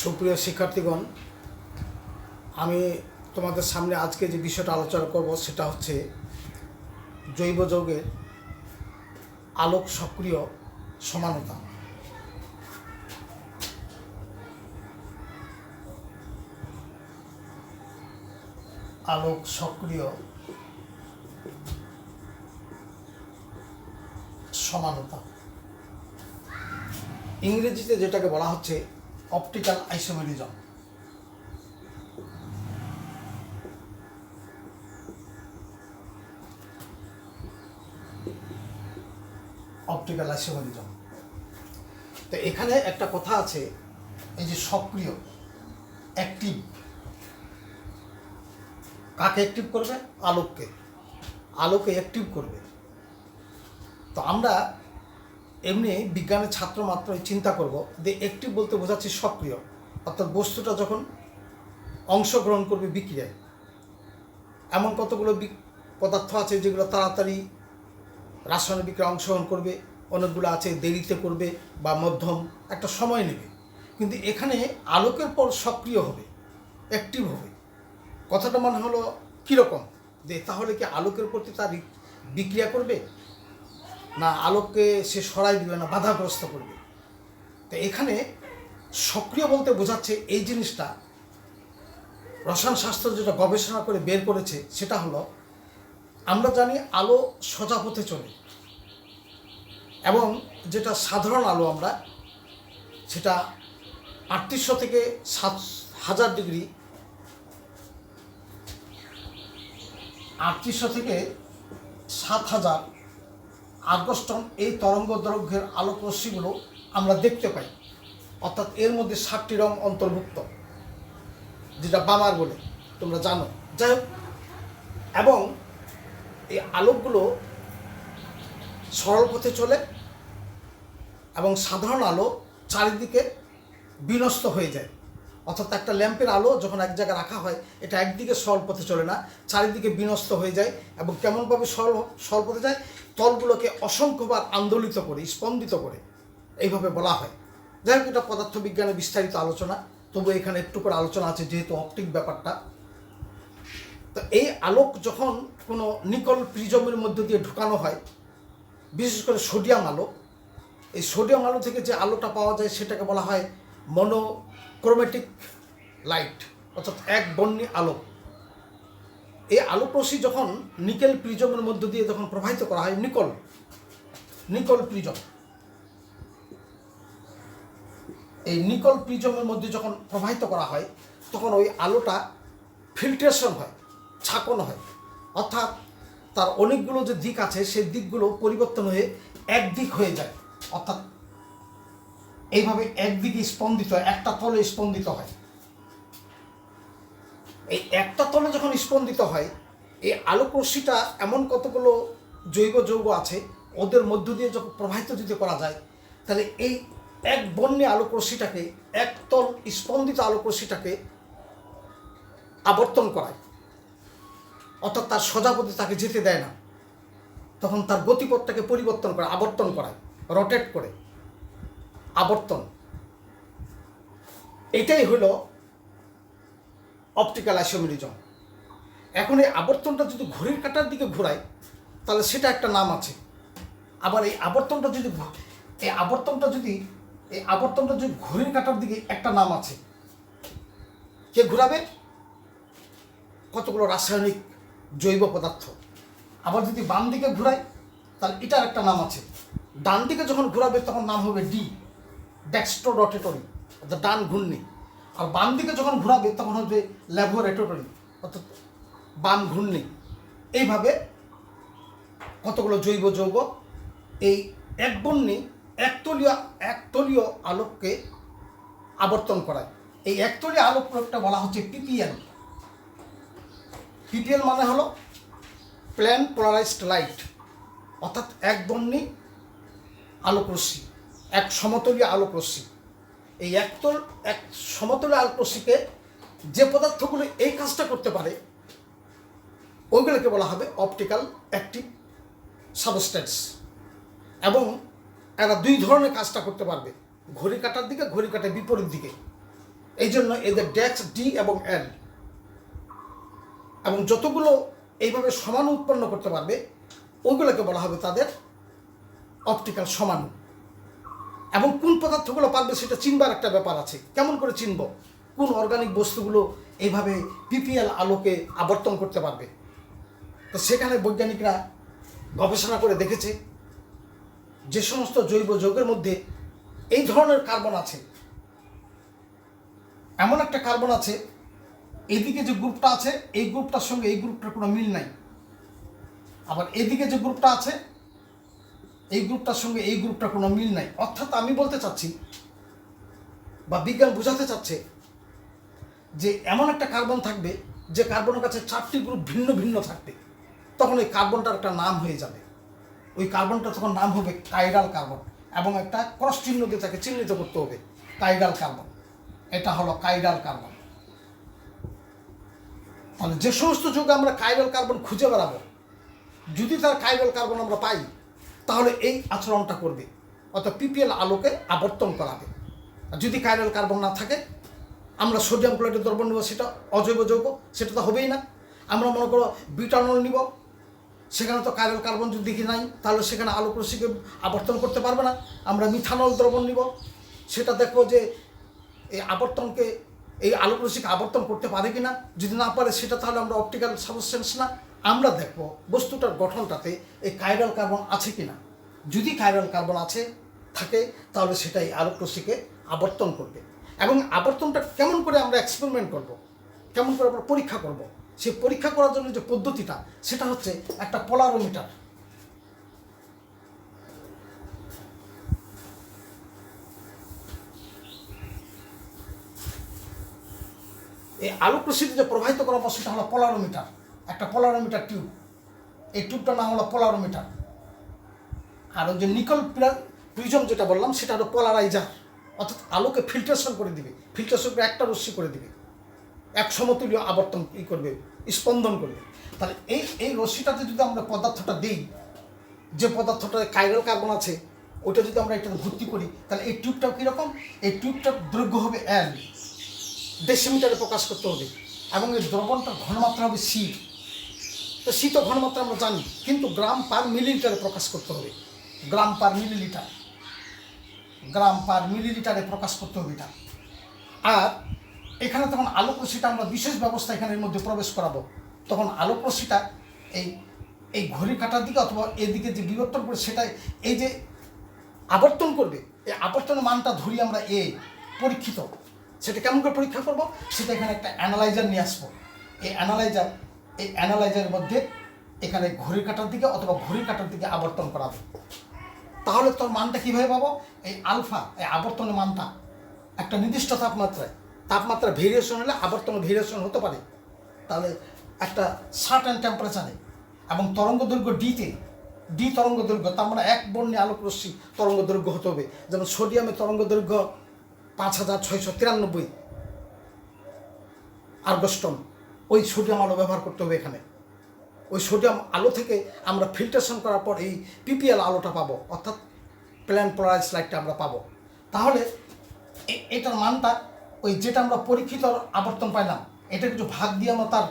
সুপ্রিয় শিক্ষার্থীগণ, আমি তোমাদের সামনে আজকে যে বিষয়টা আলোচনা করব সেটা হচ্ছে জৈব যৌগের আলোক সক্রিয় সমানতা। আলোক সক্রিয় সমানতা ইংরেজিতে যেটাকে বলা হচ্ছে অপটিক্যাল আইসোমেরিজম। Optical isomerism. তো এখানে একটা কথা আছে, এই যে সক্রিয়, অ্যাক্টিভ, কাকে অ্যাক্টিভ করবে? আলোককে। আলোকে অ্যাক্টিভ করবে। তো আমরা এমনি বিজ্ঞানের ছাত্র মাত্রই চিন্তা করব যে অ্যাক্টিভ বলতে বোঝাচ্ছি সক্রিয়, অর্থাৎ বস্তুটা যখন অংশগ্রহণ করবে বিক্রিয়ায়। এমন কতগুলো পদার্থ আছে যেগুলো তাড়াতাড়ি রাসায়নিক বিক্রিয়া অংশগ্রহণ করবে, অনেকগুলো আছে দেরিতে করবে বা মধ্যম একটা সময় নেবে। কিন্তু এখানে আলোকের পর সক্রিয় হবে, অ্যাক্টিভ হবে। কথাটা মানে হলো কীরকম, যে তাহলে কি আলোকের প্রতি তার বিক্রিয়া করবে, না আলোককে সে সরাই দিবে, না বাধাগ্রস্ত করবে? তো এখানে সক্রিয় বলতে বোঝাচ্ছে এই জিনিসটা রসায়ন শাস্ত্র যেটা গবেষণা করে বের করেছে সেটা হলো, আমরা জানি আলো সোজা পথে চলে, এবং যেটা সাধারণ আলো আমরা সেটা 3800 থেকে 7000 ডিগ্রি, 3800 থেকে 7000 আর্গস্টন এই তরঙ্গ দৈর্ঘ্যের আলোক রশ্মিগুলো আমরা দেখতে পাই। অর্থাৎ এর মধ্যে 7টি রং অন্তর্ভুক্ত, যেটা বামার বলে তোমরা জানো। যাই হোক, এবং এই আলোকগুলো সরল পথে চলে, এবং সাধারণ আলো চারিদিকে বিনষ্ট হয়ে যায়। অর্থাৎ একটা ল্যাম্পের আলো যখন এক জায়গায় রাখা হয়, এটা একদিকে সরল পথে চলে না, চারিদিকে বিনষ্ট হয়ে যায়। এবং কেমনভাবে সরল পথে যায়? তলগুলোকে অসংখ্যবার আন্দোলিত করে, স্পন্দিত করে, এইভাবে বলা হয়। যাই হোক, এটা পদার্থবিজ্ঞানের বিস্তারিত আলোচনা, তবু এখানে একটু করে আলোচনা আছে যেহেতু অপটিক ব্যাপারটা। তো এই আলোক যখন কোনো নিকল প্রিজমের মধ্য দিয়ে ঢুকানো হয়, বিশেষ করে সোডিয়াম আলো, এই সোডিয়াম আলো থেকে যে আলোটা পাওয়া যায় সেটাকে বলা হয় মনোক্রোমেটিক লাইট, অর্থাৎ এক বর্ণী আলো। এই আলোক রশ্মি যখন নিকেল প্রিজমের মধ্য দিয়ে যখন প্রবাহিত করা হয়, নিকল প্রিজম, এই নিকল প্রিজমের মধ্যে যখন প্রবাহিত করা হয়, তখন ওই আলোটা ফিল্ট্রেশন হয়, ছাঁকন হয়। অর্থাৎ তার অনেকগুলো যে দিক আছে সেই দিকগুলো পরিবর্তন হয়ে একদিক হয়ে যায়। অর্থাৎ এইভাবে একদিকে স্পন্দিত হয়, একটা তলে স্পন্দিত হয়। এই একটা তলে যখন স্পন্দিত হয়, এই আলোক রশ্মিটা এমন কতগুলো জৈব যৌগ আছে, ওদের মধ্য দিয়ে যখন প্রবাহিত যদি করা যায়, তাহলে এই এক বর্ণে আলোক রশ্মিটাকে, একতল স্পন্দিত আলোক রশ্মিটাকে আবর্তন করায়। অর্থাৎ তার সোজা পথে তাকে যেতে দেয় না, তখন তার গতিপথটাকে পরিবর্তন করে, আবর্তন করায়, রোটেট করে, আবর্তন। এটাই হলো অপটিক্যাল আইসোমেরিজম। এখন এই আবর্তনটা যদি ঘড়ির কাঁটার দিকে ঘোরায়, তাহলে সেটা একটা নাম আছে। আবার এই আবর্তনটা যদি ঘড়ির কাঁটার দিকে, একটা নাম আছে। কে ঘোরাবে? কতগুলো রাসায়নিক জৈব পদার্থ। আবার যদি বাম দিকে ঘোরায়, তাহলে এটার একটা নাম আছে। ডান দিকে যখন ঘোরাবে তখন নাম হবে ডেক্সট্রো রোটেটরি, অর্থাৎ ডান ঘূর্ণি। আর বাম দিকে যখন ঘোরাবে তখন হবে ল্যাভোরেটরি, অর্থাৎ বাম ঘূর্ণি। এইভাবে কতগুলো জৈব যৌগ এই একবর্ণী একতলীয় আলোককে আবর্তন করায়। এই একতলীয় আলোক প্রয়োগটা বলা হচ্ছে পিপিএল। পিপিএল মানে হলো প্লেন পোলারাইজড লাইট, অর্থাৎ একবর্ণী আলোক রশ্মি, এক সমতলীয় আলোক রশ্মি। এই এক সমতলীয় আলোক রশ্মিকে যে পদার্থগুলো এই কাজটা করতে পারে, ওইগুলোকে বলা হবে অপটিক্যাল অ্যাক্টিভ সাবস্টেন্স। এবং এরা দুই ধরনের কাজটা করতে পারবে, ঘড়ি কাঁটার দিকে, ঘড়ি কাঁটার বিপরীত দিকে। এই জন্য এদের ডেক্স ডি এবং এল এবং যতগুলো এইভাবে সমাণু উৎপন্ন করতে পারবে ওইগুলোকে বলা হবে তাদের অপটিক্যাল সমাণু। এবং কোন পদার্থগুলো পারবে সেটা চিনবার একটা ব্যাপার আছে। কেমন করে চিনব কোন অর্গানিক বস্তুগুলো এইভাবে পিপিএল আলোকে আবর্তন করতে পারবে? তো সেখানে বৈজ্ঞানিকরা গবেষণা করে দেখেছে যে সমস্ত জৈব যৌগের মধ্যে এই ধরনের কার্বন আছে, এমন একটা কার্বন আছে এদিকে যে গ্রুপটা আছে এই গ্রুপটার সঙ্গে এই গ্রুপটার কোনো মিল নাই, আবার এদিকে যে গ্রুপটা আছে এই গ্রুপটার সঙ্গে এই গ্রুপটার কোনো মিল নাই। অর্থাৎ আমি বলতে চাচ্ছি বা বিজ্ঞান বোঝাতে চাচ্ছে যে এমন একটা কার্বন থাকবে যে কার্বনের কাছে 4টি গ্রুপ ভিন্ন ভিন্ন থাকবে, তখন ওই কার্বনটার একটা নাম হয়ে যাবে। ওই কার্বনটা তখন নাম হবে কাইরাল কার্বন এবং একটা ক্রস চিহ্ন দিয়ে তাকে চিহ্নিত করতে হবে কাইরাল কার্বন। এটা হলো কাইরাল কার্বন। তাহলে যে সমস্ত যৌগে আমরা কাইরাল কার্বন খুঁজে বেড়াবো, যদি তার কাইরাল কার্বন আমরা পাই তাহলে এই আচরণটা করবে, অর্থাৎ পিপিএল আলোকে আবর্তন করাবে। আর যদি কাইরাল কার্বন না থাকে আমরা সোডিয়াম ক্লোরাইডের দ্রবণ নিব, সেটা অজৈব যৌগ, সেটা তো হবেই না। আমরা মনে করো বিউটানল নিব, সেখানে তো কাইরাল কার্বন যদি দেখি নাই তাহলে সেখানে আলোক রশ্মিকে আবর্তন করতে পারবে না। আমরা মিথানল দ্রবণ নিব, সেটা দেখবো যে এই আবর্তনকে এই আলোক রশ্মিকে আবর্তন করতে পারে কি না। যদি না পারে সেটা তাহলে আমরা অপটিক্যাল সাবস্টেন্স না। আমরা দেখবো বস্তুটার গঠনটাতে এই কাইরাল কার্বন আছে কি না। যদি কাইরাল কার্বন থাকে তাহলে সেটাই আলোক রশ্মিকে আবর্তন করবে। এবং আবর্তনটা কেমন করে আমরা এক্সপেরিমেন্ট করব, কেমন করে আমরা পরীক্ষা করব, সেই পরীক্ষা করার জন্য যে পদ্ধতিটা সেটা হচ্ছে একটা পোলারোমিটার। এই আলোক রশ্মিতে যে প্রবাহিত করা সেটা হলো পোলারোমিটার, একটা পোলারোমিটার টিউব। এই টিউবটার নাম হলো পোলারোমিটার। আর ওই যে নিকল প্রিজম যেটা বললাম সেটা হলো পোলারাইজার, অর্থাৎ আলোকে ফিল্টারেশন করে দিবে, ফিল্টারেশন করে একটা রশ্মি করে দিবে, এক সমতুল্য আবর্তন করবে, স্পন্দন করবে। তাহলে এই রশ্মিটাতে যদি আমরা পদার্থটা দিই, যে পদার্থটা কাইরাল কার্বন আছে ওইটা যদি আমরা এটাতে ভর্তি করি তাহলে এই টিউবটাও কীরকম, এই টিউবটার দৈর্ঘ্য হবে L, ডেসিমিটারে প্রকাশ করতে হবে, এবং এই দ্রবণটার ঘনমাত্রা হবে C। তো C তো ঘনমাত্রা আমরা জানি, কিন্তু গ্রাম পার মিলিলিটারে প্রকাশ করতে হবে, গ্রাম পার মিলিলিটারে প্রকাশ করতে হবে এটা। আর এখানে তখন আলোক রশ্মিটা আমরা বিশেষ ব্যবস্থা এখানের মধ্যে প্রবেশ করাবো। তখন আলোক রশ্মিটা এই ঘড়ি কাটার দিকে অথবা এদিকে যে বিবর্তন করে সেটাই এই যে আবর্তন করবে, এই আবর্তনের মানটা ধরি আমরা পরীক্ষিত। সেটা কেমন করে পরীক্ষা করব, সেটা এখানে একটা অ্যানালাইজার নিয়ে আসবো। এই অ্যানালাইজারের মধ্যে এখানে ঘড়ির কাটার দিকে অথবা ঘড়ির কাটার দিকে আবর্তন করাবে। তাহলে তোর মানটা কীভাবে পাবো, এই আলফা, এই আবর্তনের মানটা একটা নির্দিষ্ট তাপমাত্রা ভেরিয়েশন হলে আবর্তন ভেরিয়েশন হতে পারে। তাহলে একটা সার্টেন টেম্পারেচারে এবং তরঙ্গ দৈর্ঘ্য ডি তরঙ্গ দৈর্ঘ্য, তার মানে এক বর্ণে আলোক রশ্মি তরঙ্গ দৈর্ঘ্য হতে হবে। যেমন সোডিয়ামের তরঙ্গ দৈর্ঘ্য 5693 আর্গস্টন, ওই সোডিয়াম আলো ব্যবহার করতে হবে এখানে। ওই সোডিয়াম আলো থেকে আমরা ফিল্টারেশন করার পর এই পিপিএল আলোটা পাবো, অর্থাৎ প্ল্যান পোলারাইজড লাইটটা আমরা পাবো। তাহলে এটার মানটা ওই যেটা আমরা পরীক্ষিত আবর্তন পাইলাম এটা কিছু ভাগ দিয়ে আমরা তার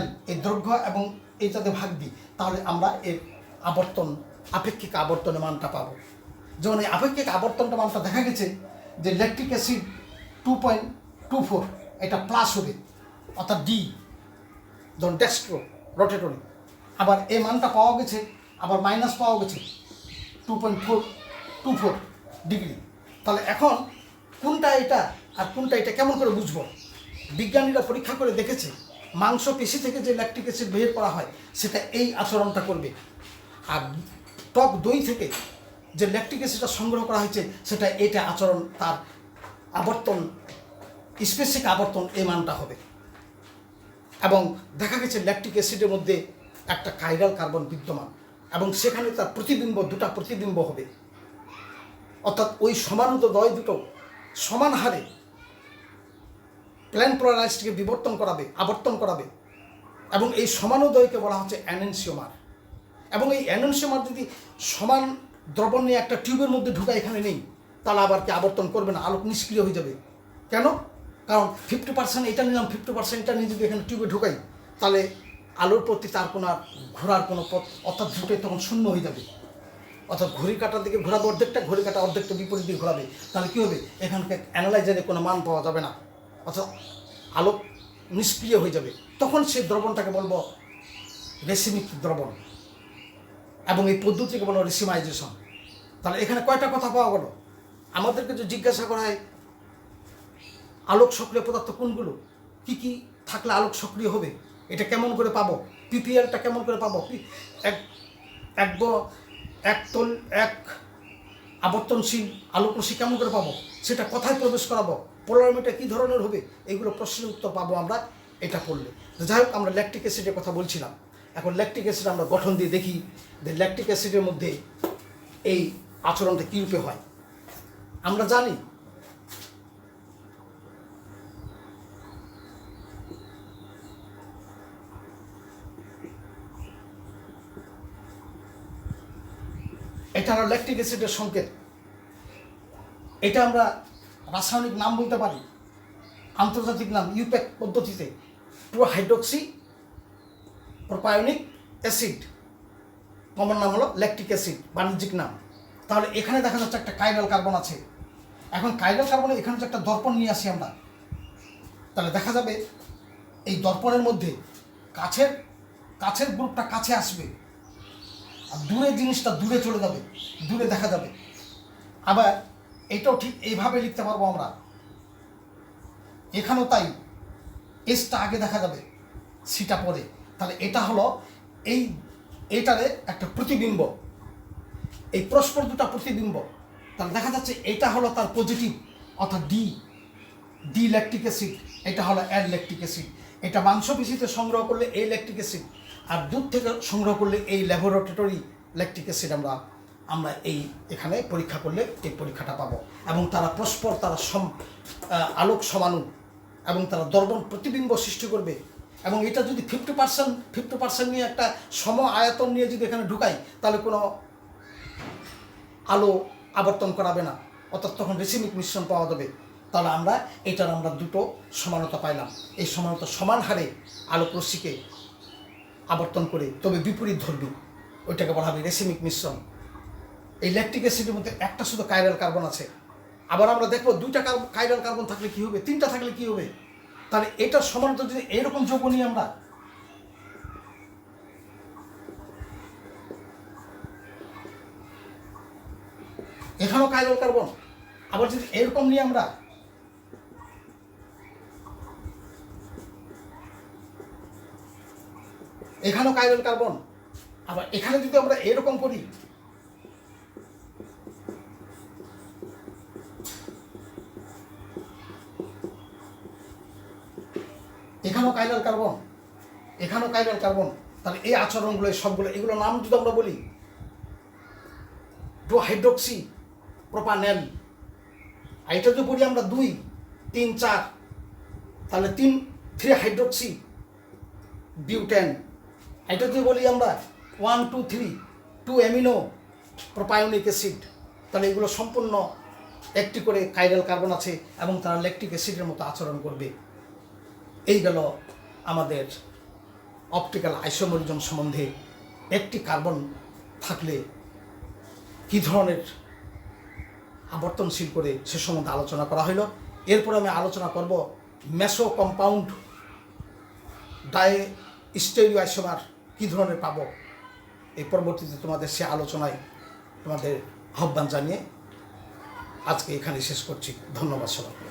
L এই দৈর্ঘ্য এবং এইটাতে ভাগ দিই, তাহলে আমরা এর আপেক্ষিক আবর্তনের মানটা পাবো। যেমন এই আপেক্ষিক আবর্তনটা মানটা দেখা গেছে যে ল্যাকটিক অ্যাসিড 2.24 এটা প্লাস হবে, অর্থাৎ ডি, যেমন ডেক্সট্রো রোটেটরি। আবার এই মানটা পাওয়া গেছে, আবার মাইনাস পাওয়া গেছে 2.424 ডিগ্রি। তাহলে এখন কোনটা এটা আর কোনটা এটা কেমন করে বুঝবো? বিজ্ঞানীরা পরীক্ষা করে দেখেছে মাংস পেশি থেকে যে ল্যাকটিক অ্যাসিড বের করা হয় সেটা এই আচরণটা করবে, আর টক দই থেকে যে ল্যাকটিক অ্যাসিডটা সংগ্রহ করা হয়েছে সেটা এটা আচরণ, তার আবর্তন, স্পেসিফিক আবর্তন এই মানটা হবে। এবং দেখা গেছে ল্যাকটিক অ্যাসিডের মধ্যে একটা কাইরাল কার্বন বিদ্যমান এবং সেখানে তার দুটা প্রতিবিম্ব হবে, অর্থাৎ ওই সমানুদয় দুটো সমান হারে প্ল্যান পোলারাইজডকে আবর্তন করাবে এবং এই সমানুদয়কে বলা হচ্ছে অ্যানেনসিওমার। এবং এই অ্যানেনসিওমার যদি সমান দ্রবণ নিয়ে একটা টিউবের মধ্যে ঢুকা এখানে নেই তাহলে আবার কি আবর্তন করবে না, আলোক নিষ্ক্রিয় হয়ে যাবে। কেন? কারণ 50% এটা নিলাম, 50% এটা নিয়ে যদি এখানে টিউবে ঢুকাই, তাহলে আলোর প্রতি তার কোনো আর ঘোরার কোনো পথ, অর্থাৎ দুটোই তখন শূন্য হয়ে যাবে। অর্থাৎ ঘড়ির কাঁটার দিকে ঘোরাবে অর্ধেকটা, ঘড়ির কাঁটা অর্ধেকটা বিপরীত দিকে ঘোরাবে, তাহলে কী হবে, এখানকার অ্যানালাইজারে কোনো মান পাওয়া যাবে না, অর্থাৎ আলো নিষ্ক্রিয় হয়ে যাবে। তখন সেই দ্রবণটাকে বলবো রেসিমিক দ্রবণ, এবং এই পদ্ধতিকে বলো রেসিমাইজেশন। তাহলে এখানে কয়টা কথা পাওয়া গেল? আমাদেরকে যে জিজ্ঞাসা করা হয় আলোক সক্রিয় পদার্থ কোনগুলো, কি কি থাকলে আলোক সক্রিয় হবে, এটা কেমন করে পাবো, পিপিএলটা কেমন করে পাবো, এক আবর্তনশীল আলোকরশ্মি কেমন করে পাবো, সেটা কোথায় প্রবেশ করাবো, পোলারমিটার কী ধরনের হবে, এইগুলো প্রশ্নের উত্তর পাবো আমরা এটা পড়লে। যাই হোক, আমরা ল্যাকটিক অ্যাসিডের কথা বলছিলাম। এখন ল্যাকটিক অ্যাসিড আমরা গঠন দিয়ে দেখি যে ল্যাকটিক অ্যাসিডের মধ্যে এই আচরণটা কী রূপে হয়। আমরা জানি এটা হলো ল্যাকটিক অ্যাসিডের সংকেত। এটা আমরা রাসায়নিক নাম বলতে পারি, আন্তর্জাতিক নাম ইউপ্যাক পদ্ধতিতে 2-হাইড্রক্সি প্রোপায়োনিক অ্যাসিড, কমন নাম হলো ল্যাকটিক অ্যাসিড, বাণিজ্যিক নাম। তাহলে এখানে দেখা যাচ্ছে একটা কাইরাল কার্বন আছে। এখন কাইরাল কার্বনে এখানে যে একটা দর্পণ নিয়ে আসি আমরা, তাহলে দেখা যাবে এই দর্পণের মধ্যে কাছের গ্রুপটা কাছে আসবে, আর দূরের জিনিসটা দূরে চলে যাবে, দূরে দেখা যাবে। আবার এটাও ঠিক এইভাবে লিখতে পারবো আমরা, এখানেও তাই, এসটা আগে দেখা যাবে, সিটা পরে। তাহলে এটা হলো এইটারে একটা প্রতিবিম্ব, এই পরস্পর দুটা প্রতিবিম্ব। তাহলে দেখা যাচ্ছে এটা হলো তার পজিটিভ, অর্থাৎ ডি ল্যাকটিক অ্যাসিড, এটা হলো অ্যাড ল্যাকটিক অ্যাসিড। এটা মাংসপেশিতে সংগ্রহ করলে এই ল্যাকটিক অ্যাসিড, আর দুধ থেকে সংগ্রহ করলে এই ল্যাবরেটরি ল্যাকটিক অ্যাসিড আমরা এখানে পরীক্ষা করলে এই পরীক্ষাটা পাবো। এবং তারা পরস্পর তারা আলোক সমাণু, এবং তারা দর্পণ প্রতিবিম্ব সৃষ্টি করবে। এবং এটা যদি 50% নিয়ে একটা সম আয়তন নিয়ে যদি এখানে ঢুকাই, তাহলে কোনো আলো আবর্তন করাবে না, অর্থাৎ তখন রেসিমিক মিশ্রণ পাওয়া যাবে। তাহলে আমরা দুটো সমানতা পাইলাম। এই সমানতা সমান হারে আলোক রশ্মিকে আবর্তন করে, তবে বিপরীত ধর্মী, ওইটাকে বলা হবে রেসিমিক মিশ্রণ। এই ল্যাকটিক অ্যাসিডের মধ্যে একটা শুধু কাইরাল কার্বন আছে। আবার আমরা দেখবো 2টা কাইরাল কার্বন থাকলে কী হবে, 3টা থাকলে কী হবে। তাহলে এটার সমানতা যদি এরকম যৌগ নিই আমরা, এখানেও কাইরাল কার্বন, আবার যদি এরকম নিই আমরা, এখানেও কাইরাল কার্বন, আবার এখানে যদি আমরা এরকম করি, এখানেও কাইরাল কার্বন, এখানেও কাইরাল কার্বন। তাহলে এই আচরণগুলো সবগুলো, এগুলো নাম যদি আমরা বলি 2-হাইড্রক্সি প্রোপানেল, এটা যদি বলি আমরা 2, 3, 4, তাহলে 3-হাইড্রক্সি বিউটেন। এটা যদি বলি আমরা 1, 2, 3, 2 অ্যামিনো প্রোপায়োনিক অ্যাসিড, তাহলে এগুলো সম্পূর্ণ একটি করে কাইরাল কার্বন আছে, এবং তারা ল্যাকটিক অ্যাসিডের মতো আচরণ করবে। এই গেল আমাদের অপটিক্যাল আইসোমেরিজম সম্বন্ধে। একটি কার্বন থাকলে কী ধরনের আবর্তনশীল করে সে সম্বন্ধে আলোচনা করা হইল। এরপরে আমি আলোচনা করব মেসো কম্পাউন্ড স্টেরিও আইসোমার কী ধরনের পাবো। এই পরবর্তীতে তোমাদের সে আলোচনায় তোমাদের আহ্বান জানিয়ে আজকে এখানে শেষ করছি। ধন্যবাদ সবাইকে।